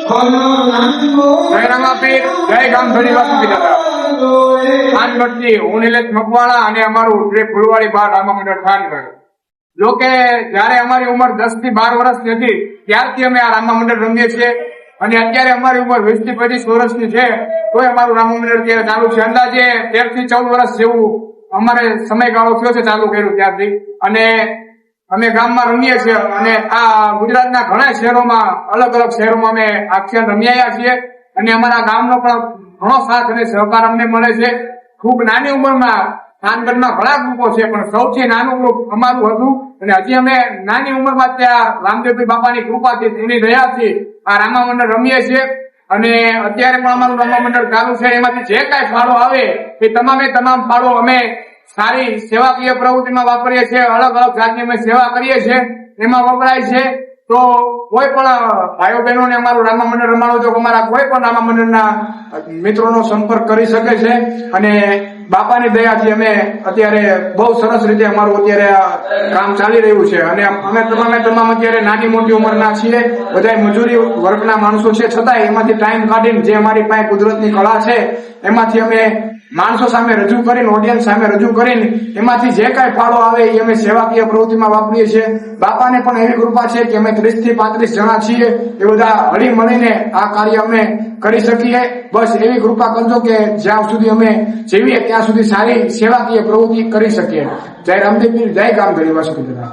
જય રામાપીર, જય ગામધણી વાસુકી દાદા. થાનગઢથી હું નિલેશ મકવાણા અને અમારું શ્રી ફૂલવાડી બાર રામા મંડળ થાનગઢ. જો કે જયારે અમારી ઉંમર 10 થી 12 વર્ષની હતી ત્યારથી અમે આ રામા મંડળ રમીએ છીએ અને અત્યારે અમારી ઉંમર 20 થી 25 વર્ષની છે તોય અમારું રામા મંડળ અત્યારે ચાલુ છે. અંદાજે 13 થી 14 વર્ષ જેવું અમારે સમયગાળો થયો છે ચાલુ કર્યું ત્યારથી. અને અમે ગામમાં રમીએ છીએ અને આ ગુજરાતના ઘણા શહેરોમાં અલગ અલગ શહેરોમાં અમે આ ખેલ રમ્યા છીએ અને અમારા ગામનો પણ ઘણો સાથ અને સહકાર અમને મળે છે. ખૂબ નાની ઉંમરમાં થાનગઢમાં ઘણા ગ્રુપો છે પણ સૌથી નાનું ગ્રુપ અમારું હતું અને હજી અમે નાની ઉંમરમાં ત્યાં રામદેવભાઈ બાપાની કૃપાથી એની દયાથી આ રામા મંડળ રમીએ છીએ અને અત્યારે પણ અમારું રામા મંડળ ચાલુ છે. એમાંથી જે કાંઈ ફાળો આવે એ તમામ ફાળો અમે સારી સેવાકીય પ્રવૃત્તિમાં વાપરીએ છીએ. અલગ અલગ જાતની અમે સેવા કરીએ છીએ એમાં વપરાય છે. તો કોઈ પણ ભાઈઓ બહેનોને અમારું રામા મંડળ રમાડો જો અમારા કોઈ પણ રામા મંડળના મિત્રોનો સંપર્ક કરી શકે છે અને બાપાની દયાથી અમે અત્યારે બહુ સરસ રીતે અમારું અત્યારે કામ ચાલી રહ્યું છે અને અમે તમામ અત્યારે નાની મોટી ઉંમરના છીએ. બધા મજૂરી વર્ગના માણસો છે છતાંય એમાંથી ટાઈમ કાઢીને જે અમારી પાસે કુદરતની કળા છે એમાંથી અમે માણસો સામે રજૂ કરીને ઓડિયન્સ સામે રજૂ કરીને એમાંથી જે કાંઈ ફાળો આવે એ અમે સેવાકીય પ્રવૃત્તિમાં વાપરીએ છીએ. બાપાને પણ એવી કૃપા છે કે અમે 30 થી 35 જણા છીએ એ બધા હળી મળીને આ કાર્ય અમે કરી શકીએ. બસ એવી કૃપા કરજો કે જ્યાં સુધી અમે જીવીએ ત્યાં સુધી સારી સેવાકીય પ્રવૃત્તિ કરી શકીએ. જય રામદેવ, જય ગામધણી વાસુકી દાદા.